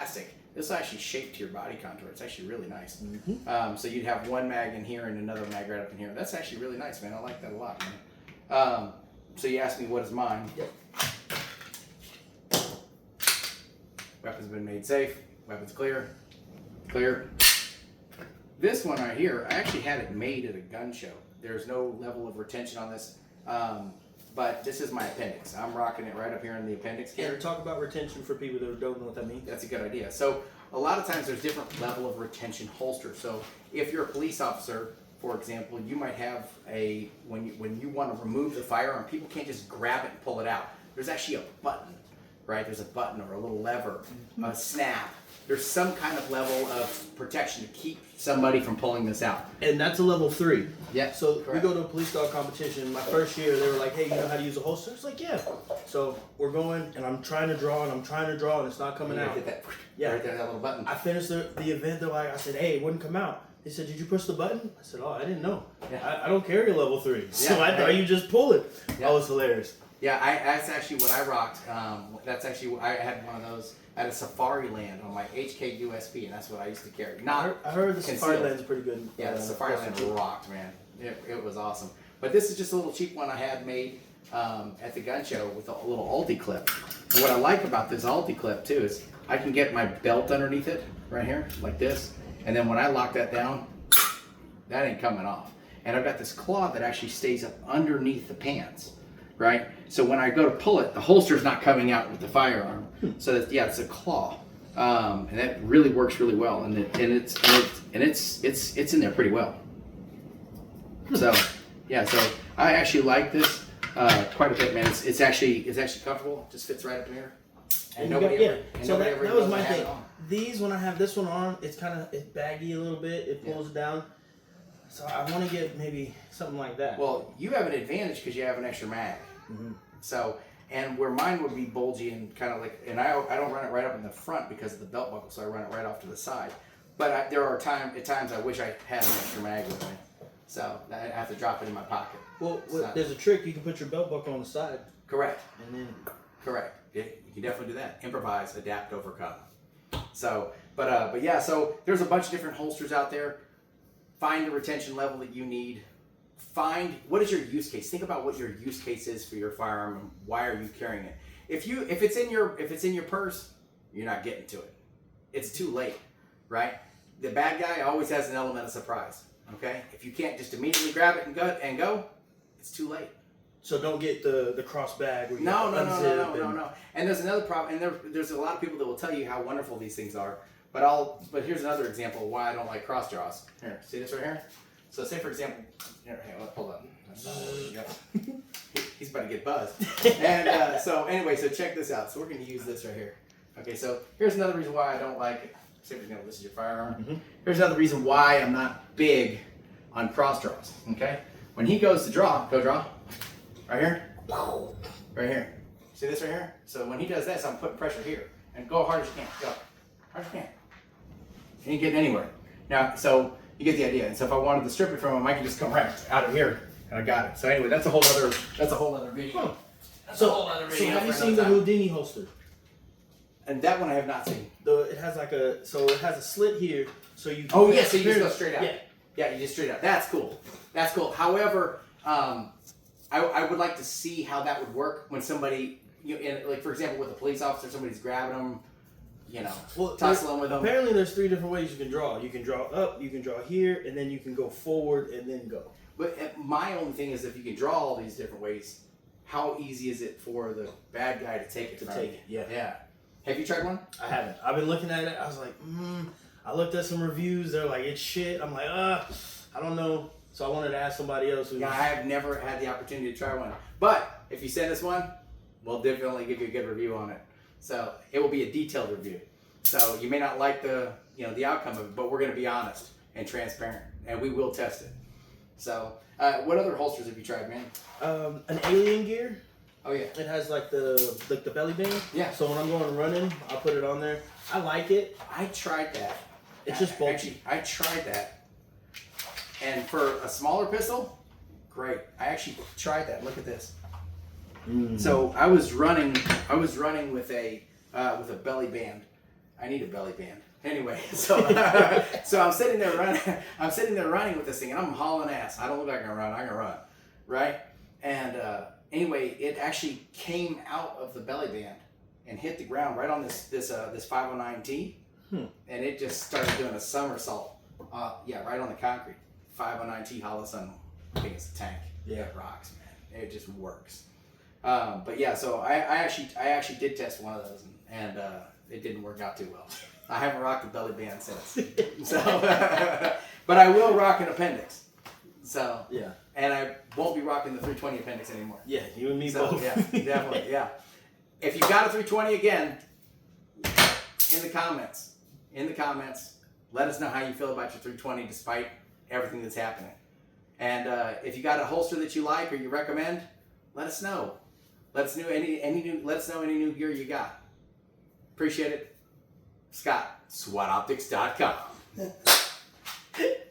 plastic, this will actually shape to your body contour. It's actually really nice. So you'd have one mag in here and another mag right up in here. That's actually really nice, man. I like that a lot, man. So you asked me what is mine. Yep. Weapons have been made safe. Weapons clear. Clear. This one right here, I actually had it made at a gun show. There's no level of retention on this, but this is my appendix. I'm rocking it right up here in the appendix here. And talk about retention for people that don't know what that means. That's a good idea. So a lot of times there's different level of retention holsters. So if you're a police officer, for example, you might have a, when you want to remove the firearm, people can't just grab it and pull it out. There's actually a button, right? There's a button or a little lever, a snap. There's some kind of level of protection to keep somebody from pulling this out. And that's a level 3. Yeah. So correct. we go to a police dog competition. My first year, they were like, hey, you know how to use a holster? It's like, yeah. So we're going, and I'm trying to draw, and it's not coming out. Get that, Yeah. right there, that little button. I finished the event. They're like, I said, hey, it wouldn't come out. They said, did you push the button? I said, oh, I didn't know. Yeah. I don't carry a level 3. So Yeah, I thought you just pull it. Yeah. Oh, it's hilarious. Yeah, that's actually what I rocked. That's actually, I had one of those at a Safari Land on my HK USB, and that's what I used to carry. I heard the concealed. Safari Land's pretty good. Yeah, the Safari Land rocked, man. It was awesome. But this is just a little cheap one I had made at the gun show with a little ulti clip. And what I like about this ulti clip too is I can get my belt underneath it right here, like this. And then when I lock that down, that ain't coming off. And I've got this cloth that actually stays up underneath the pants, right? So when I go to pull it, the holster's not coming out with the firearm. So that, yeah, it's a claw, and that really works really well. And it's in there pretty well. So yeah, so I actually like this quite a bit, man. It's actually comfortable. It just fits right up in here. And So that was my thing. These, when I have this one on, it's baggy a little bit. It pulls it down. So I want to get maybe something like that. Well, you have an advantage because you have an extra mag. So, and where mine would be bulgy and kind of like, and I don't run it right up in the front because of the belt buckle, so I run it right off to the side. But there are times I wish I had an extra mag with me, so I have to drop it in my pocket. Well, there's a trick. You can put your belt buckle on the side. Correct. And then. Correct. You can definitely do that. Improvise, adapt, overcome. So, but yeah. So there's a bunch of different holsters out there. Find the retention level that you need. Find what is your use case. Think about what your use case is for your firearm and why are you carrying it. If it's in your purse, you're not getting to it. It's too late, right? The bad guy always has an element of surprise. Okay, if you can't just immediately grab it and go, it's too late. So don't get the cross bag. Where you No. And there's another problem. And there's a lot of people that will tell you how wonderful these things are. But here's another example of why I don't like cross draws. Here, see this right here? So say for example, here, hold on. He's about to get buzzed. And so anyway, so check this out. So we're going to use this right here. Okay, so here's another reason why I don't like it. Say for example, this is your firearm. Here's another reason why I'm not big on cross draws. Okay, when he goes to draw, go draw. Right here, right here. See this right here? So when he does this, I'm putting pressure here. And go hard as you can. Go. Hard as you can. You ain't getting anywhere. Now, so you get the idea. And so if I wanted to strip it from him, I can just come right out of here. And I got it. So anyway, that's a whole other video. So have you seen the Houdini holster? And that one I have not seen. It has it has a slit here, so you. Oh yeah, so you just go straight out. Yeah, you just straight out. That's cool. That's cool. However, I would like to see how that would work when somebody, like for example, with a police officer, somebody's grabbing them, tussling with them. Apparently, there's 3 different ways you can draw. You can draw up, you can draw here, and then you can go forward and then go. But my only thing is, if you can draw all these different ways, how easy is it for the bad guy to take it? Yeah. Have you tried one? I haven't. I've been looking at it. I was like, I looked at some reviews. They're like, it's shit. I'm like, I don't know. So I wanted to ask somebody else. Yeah, I have never had the opportunity to try one. But if you send us one, we'll definitely give you a good review on it. So it will be a detailed review. So you may not like the outcome of it, but we're going to be honest and transparent, and we will test it. So what other holsters have you tried, man? An alien gear. Oh yeah. It has like the belly band. Yeah. So when I'm going running, I'll put it on there. I like it. I tried that. It's just bulky. Actually, I tried that. And for a smaller pistol, great. I actually tried that. Look at this. So I was running with a belly band, I need a belly band. Anyway, so so I'm sitting there running. I'm sitting there running with this thing, and I'm hauling ass. I don't look like I can run. I can run, right? And anyway, it actually came out of the belly band and hit the ground right on this 509T, and it just started doing a somersault. Yeah, right on the concrete. 509T hollow sun. I think it's a tank. Yeah, it rocks, man. It just works. But yeah, so I actually did test one of those, and it didn't work out too well. I haven't rocked the belly band since. So, but I will rock an appendix. So yeah, and I won't be rocking the 320 appendix anymore. Yeah, you and me so, both. Yeah, definitely. Yeah. If you got a 320 again, in the comments, let us know how you feel about your 320 despite everything that's happening. And if you got a holster that you like or you recommend, let us know. Let us know any new gear you got. Appreciate it. Scott, swatoptics.com.